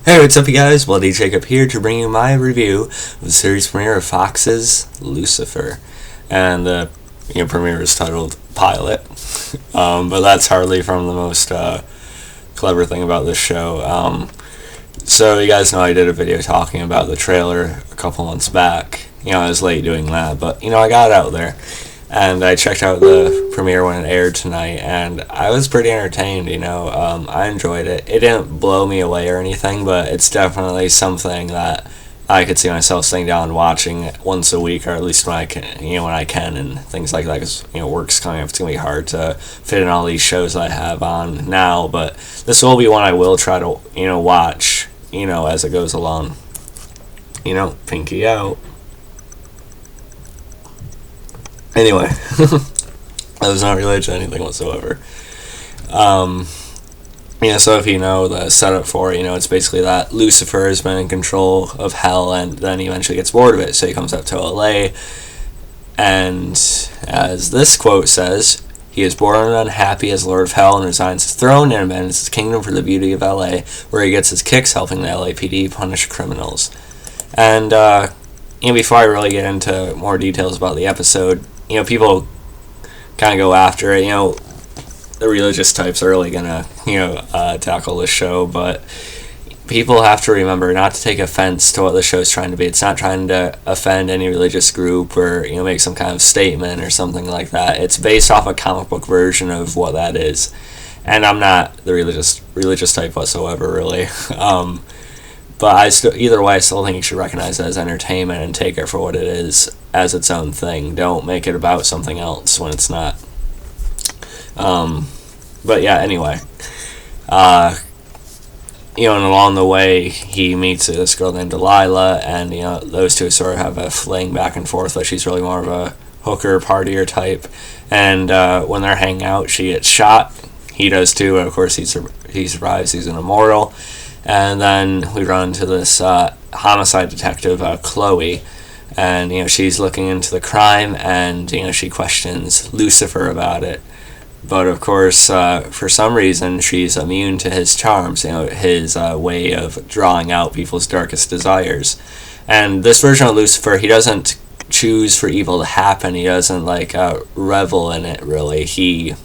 Hey, what's up, you guys? Bloody Jacob here to bring you my review of the series premiere of Fox's Lucifer, and the premiere is titled Pilot. But that's hardly from the most clever thing about this show. So you guys know I did a video talking about the trailer a couple months back. I was late doing that, but I got it out there. And I checked out the premiere when it aired tonight, and I was pretty entertained, I enjoyed it. It didn't blow me away or anything, but it's definitely something that I could see myself sitting down and watching once a week, or at least when I can, and things like that, because, work's coming up. It's going to be hard to fit in all these shows I have on now, but this will be one I will try to, watch, as it goes along. Pinky out. Anyway, that was not related to anything whatsoever. So if you know the setup for it, it's basically that Lucifer has been in control of hell, and then he eventually gets bored of it, so he comes up to LA, and as this quote says, he is bored and unhappy as Lord of Hell and resigns his throne and abandons his kingdom for the beauty of LA, where he gets his kicks helping the LAPD punish criminals. And, before I really get into more details about the episode, people kind of go after it. The religious types are really gonna, tackle the show, but people have to remember not to take offense to what the show's trying to be. It's not trying to offend any religious group or, make some kind of statement or something like that. It's based off a comic book version of what that is. And I'm not the religious type whatsoever, really. But either way, I still think you should recognize it as entertainment and take it for what it is, as its own thing. Don't make it about something else when it's not. But yeah, anyway. And along the way, he meets this girl named Delilah, and, those two sort of have a fling back and forth, but she's really more of a hooker, partier type. And when they're hanging out, she gets shot. He does too, and of course he survives. He's an immortal. And then we run into this homicide detective, Chloe, and she's looking into the crime, and she questions Lucifer about it. But of course, for some reason, she's immune to his charms, his way of drawing out people's darkest desires. And this version of Lucifer, he doesn't choose for evil to happen. He doesn't revel in it, really. He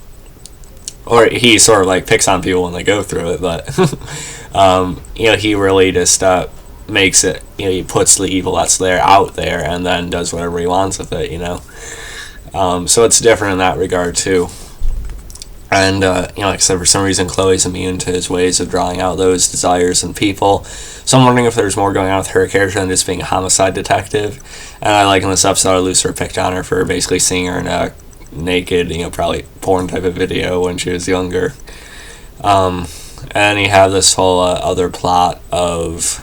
sort of picks on people when they go through it, but he really just makes it, he puts the evil that's there out there and then does whatever he wants with it, so it's different in that regard too. And like I said, for some reason Chloe's immune to his ways of drawing out those desires in people, so I'm wondering if there's more going on with her character than just being a homicide detective. And I like in this episode, Lucifer picked on her for basically seeing her in a naked, probably porn type of video when she was younger. And you have this whole other plot of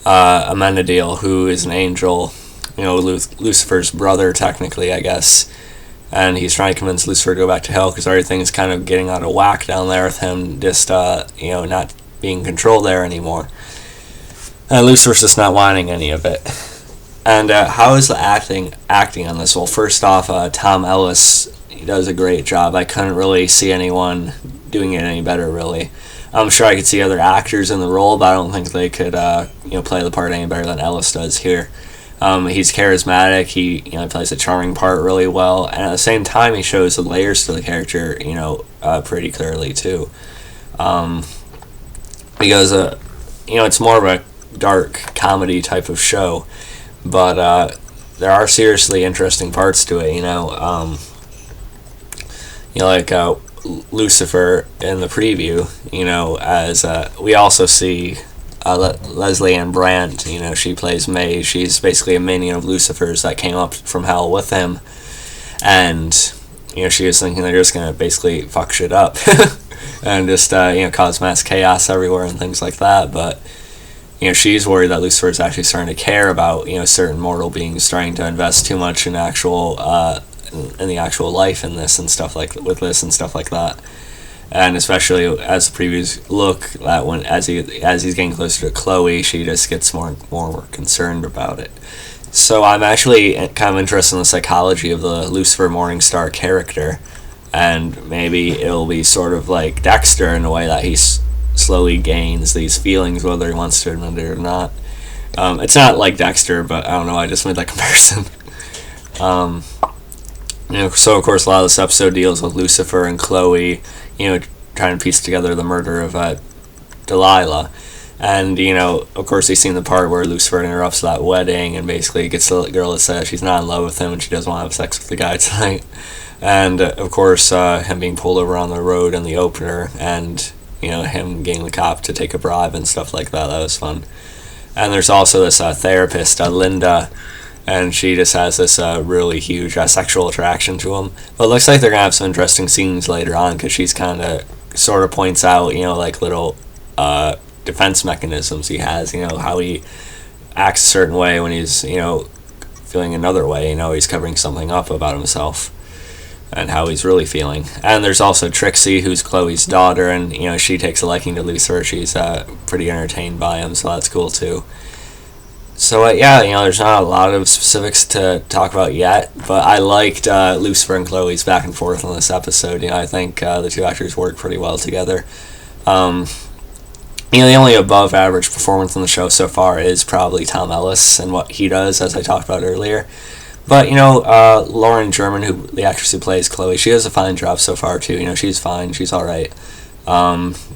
Amenadiel, who is an angel, Lucifer's brother, technically, I guess. And he's trying to convince Lucifer to go back to hell because everything's kind of getting out of whack down there with him just, not being controlled there anymore. And Lucifer's just not wanting any of it. And how is the acting on this? Well, first off, Tom Ellis, he does a great job. I couldn't really see anyone doing it any better, really. I'm sure I could see other actors in the role, but I don't think they could, play the part any better than Ellis does here. He's charismatic. He plays a charming part really well, and at the same time, he shows the layers to the character, pretty clearly too. Because it's more of a dark comedy type of show. But there are seriously interesting parts to it, Lucifer in the preview, as we also see Lesley-Ann Brandt, she plays May. She's basically a minion of Lucifer's that came up from hell with him, and she was thinking they're just gonna basically fuck shit up and just cause mass chaos everywhere and things like that. But she's worried that Lucifer is actually starting to care about, certain mortal beings, starting to invest too much in in the actual life in this and stuff like that. And especially as the previews look, that when as he's getting closer to Chloe, she just gets more concerned about it. So I'm actually kind of interested in the psychology of the Lucifer Morningstar character, and maybe it'll be sort of like Dexter in a way that he's slowly gains these feelings, whether he wants to admit it or not. It's not like Dexter, but I don't know, I just made that comparison. So of course a lot of this episode deals with Lucifer and Chloe, trying to piece together the murder of Delilah. And, of course they seen the part where Lucifer interrupts that wedding and basically gets the girl to say she's not in love with him and she doesn't want to have sex with the guy tonight. And, of course, him being pulled over on the road in the opener and, him getting the cop to take a bribe and stuff like that. That was fun. And there's also this therapist, Linda, and she just has this really huge sexual attraction to him. But it looks like they're going to have some interesting scenes later on, because she's sort of points out, like little defense mechanisms he has, how he acts a certain way when he's, feeling another way, he's covering something up about himself and how he's really feeling. And there's also Trixie, who's Chloe's daughter, and, she takes a liking to Lucifer. She's pretty entertained by him, so that's cool too. So, there's not a lot of specifics to talk about yet, but I liked Lucifer and Chloe's back and forth on this episode. I think the two actors work pretty well together. The only above average performance on the show so far is probably Tom Ellis and what he does, as I talked about earlier. But, Lauren German, the actress who plays Chloe, she does a fine job so far, too. She's fine. She's alright.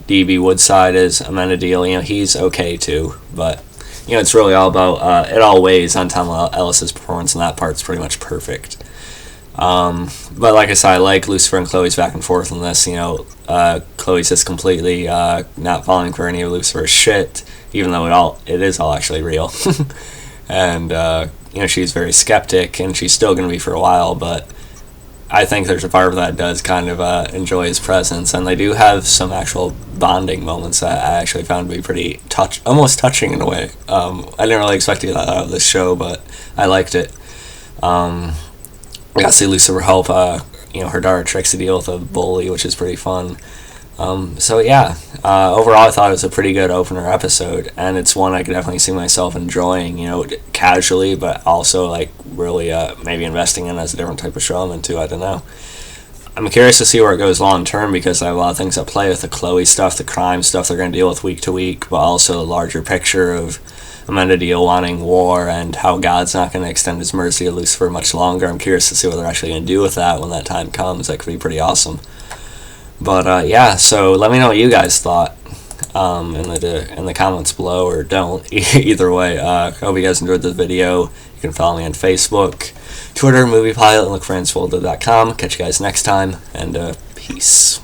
D.B. Woodside is Amenadiel. He's okay, too. But, it's really all about, it all weighs on Tom Ellis's performance, and that part's pretty much perfect. But like I said, I like Lucifer and Chloe's back and forth on this. Chloe's just completely not falling for any of Lucifer's shit, even though it is all actually real. And, she's very skeptic, and she's still going to be for a while, but I think there's a part of that does kind of enjoy his presence, and they do have some actual bonding moments that I actually found to be pretty almost touching in a way. I didn't really expect to get that out of this show, but I liked it. I got to see Lucifer help, her daughter Trixie deal with a bully, which is pretty fun. Overall I thought it was a pretty good opener episode, and it's one I could definitely see myself enjoying, casually, but also, really maybe investing in as a different type of show I'm into. I don't know. I'm curious to see where it goes long term, because I have a lot of things at play with the Chloe stuff, the crime stuff they're going to deal with week to week, but also the larger picture of Amenadiel wanting war and how God's not going to extend his mercy to Lucifer much longer. I'm curious to see what they're actually going to do with that when that time comes. That could be pretty awesome. But so let me know what you guys thought in the comments below, or don't. Either way, I hope you guys enjoyed this video. You can follow me on Facebook, Twitter, Movie Pilot, and look for InSwolder.com. Catch you guys next time, and peace.